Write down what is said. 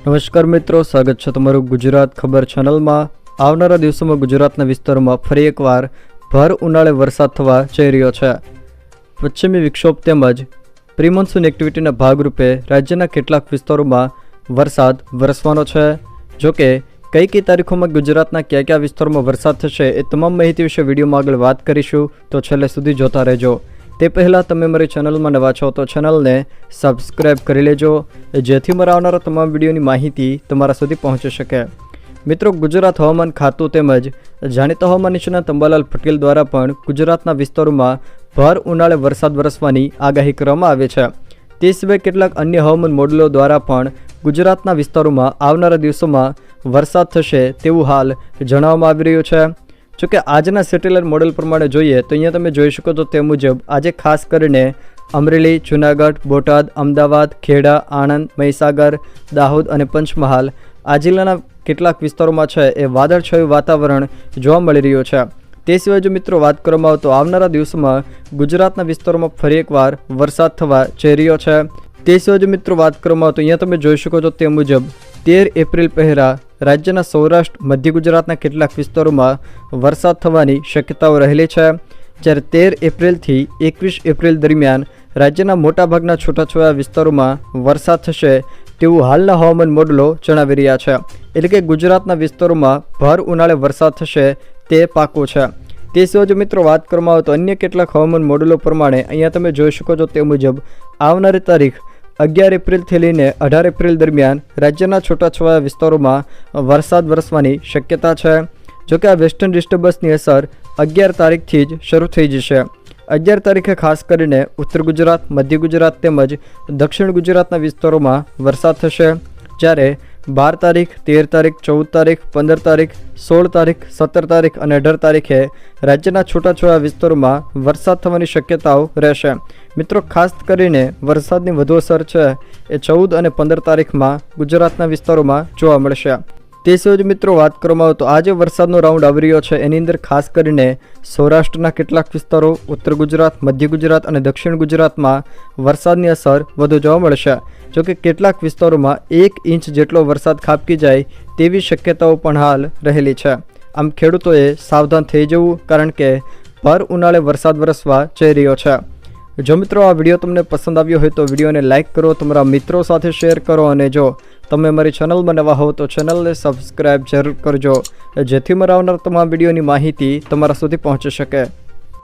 નમસ્કાર મિત્રો, સ્વાગત છે તમારું ગુજરાત ખબર ચેનલમાં। આવનારા દિવસોમાં ગુજરાતના વિસ્તારોમાં ફરી એકવાર ભર ઉનાળે વરસાદ થવા જઈ રહ્યો છે। પશ્ચિમી વિક્ષોભ તેમજ પ્રી-મોન્સૂન એક્ટિવિટીના ભાગરૂપે રાજ્યના કેટલાક વિસ્તારોમાં વરસાદ વરસવાનો છે। જોકે કઈ તારીખોમાં ગુજરાતના કયા વિસ્તારોમાં વરસાદ થશે એ તમામ માહિતી વિશે વિડીયોમાં આગળ વાત કરીશું, તો છેલ્લે સુધી જોતા રહેજો। તે પહેલાં તમે મારી ચેનલમાં નવા છો તો ચેનલને સબસ્ક્રાઈબ કરી લેજો, જેથી મારા આવનારા તમામ વિડીયોની માહિતી તમારા સુધી પહોંચી શકે। મિત્રો, ગુજરાત હવામાન ખાતું તેમજ જાણીતા હવામાન નિષ્ણાત અંબાલાલ પટેલ દ્વારા પણ ગુજરાતના વિસ્તારોમાં ભર ઉનાળે વરસાદ વરસવાની આગાહી કરવામાં આવી છે। તે સિવાય કેટલાક અન્ય હવામાન મોડેલો દ્વારા પણ ગુજરાતના વિસ્તારોમાં આવનારા દિવસોમાં વરસાદ થશે તેવું હાલ જણાવવામાં આવી રહ્યું છે। જોકે આજના સેટેલાઇટ મોડેલ પ્રમાણે જોઈએ તો અહીંયા તમે જોઈ શકો છો તે મુજબ આજે ખાસ કરીને અમરેલી, જૂનાગઢ, બોટાદ, અમદાવાદ, ખેડા, આણંદ, મહીસાગર, દાહોદ અને પંચમહાલ આ જિલ્લાના કેટલાક વિસ્તારોમાં છે એ વાદળછાયું વાતાવરણ જોવા મળી રહ્યું છે। તે સિવાય જો મિત્રો વાત કરવામાં આવે તો આવનારા દિવસોમાં ગુજરાતના વિસ્તારોમાં ફરી એકવાર વરસાદ થવા જઈ રહ્યો છે। તે સિવાય જો મિત્રો વાત કરવામાં આવે તો અહીંયા તમે જોઈ શકો છો તે મુજબ 13 એપ્રિલ પહેલાં રાજ્યના સૌરાષ્ટ્ર, મધ્ય ગુજરાતના કેટલાક વિસ્તારોમાં વરસાદ થવાની શક્યતાઓ રહેલી છે, જ્યારે 13 એપ્રિલથી 21 એપ્રિલ દરમિયાન રાજ્યના મોટાભાગના છૂટાછવાયા વિસ્તારોમાં વરસાદ થશે તેવું હાલના હવામાન મોડલો જણાવી રહ્યા છે। એટલે કે ગુજરાતના વિસ્તારોમાં ભર ઉનાળે વરસાદ થશે તે પાકું છે। તે સિવાય જો મિત્રો વાત કરવામાં આવે તો અન્ય કેટલાક હવામાન મોડલો પ્રમાણે અહીંયા તમે જોઈ શકો છો તે મુજબ આવનારી તારીખ 11 એપ્રિલથી લઈને 18 એપ્રિલ દરમિયાન રાજ્યના છૂટાછવાયા વિસ્તારોમાં વરસાદ વરસવાની શક્યતા છે। જોકે આ વેસ્ટર્ન ડિસ્ટર્બન્સની અસર 11 તારીખથી જ શરૂ થઈ જશે। 11 તારીખે ખાસ કરીને ઉત્તર ગુજરાત, મધ્ય ગુજરાત તેમજ દક્ષિણ ગુજરાતના વિસ્તારોમાં વરસાદ થશે, જ્યારે 12 તારીખ, 13 તારીખ, 14 તારીખ, 15 તારીખ, 16 તારીખ, 17 તારીખ અને 18 તારીખે રાજ્યના છૂટાછવાયા વિસ્તારોમાં વરસાદ થવાની શક્યતાઓ રહેશે। મિત્રો, ખાસ કરીને વરસાદની વધુ અસર છે એ 14 અને 15 તારીખમાં ગુજરાતના વિસ્તારોમાં જોવા મળશે। તે સિવાય મિત્રો વાત કરવામાં આવે તો આજે વરસાદનો રાઉન્ડ આવી રહ્યો છે, એની અંદર ખાસ કરીને સૌરાષ્ટ્રના કેટલાક વિસ્તારો, ઉત્તર ગુજરાત, મધ્ય ગુજરાત અને દક્ષિણ ગુજરાતમાં વરસાદની અસર વધુ જોવા મળશે। જોકે કેટલાક વિસ્તારોમાં 1 ઇંચ જેટલો વરસાદ ખાબકી જાય તેવી શક્યતાઓ પણ હાલ રહેલી છે। આમ ખેડૂતોએ સાવધાન થઈ જવું, કારણ કે ભર ઉનાળે વરસાદ વરસવા જઈ રહ્યો છે। જો મિત્રો આ વિડીયો તમને પસંદ આવ્યો હોય તો વિડીયોને લાઇક કરો, તમારા મિત્રો સાથે શેર કરો, અને જો તમે મારી ચેનલમાં નવા હો તો ચેનલને સબસ્ક્રાઈબ જરૂર કરજો, જેથી મારા આવનાર તમામ વિડીયોની માહિતી તમારા સુધી પહોંચી શકે।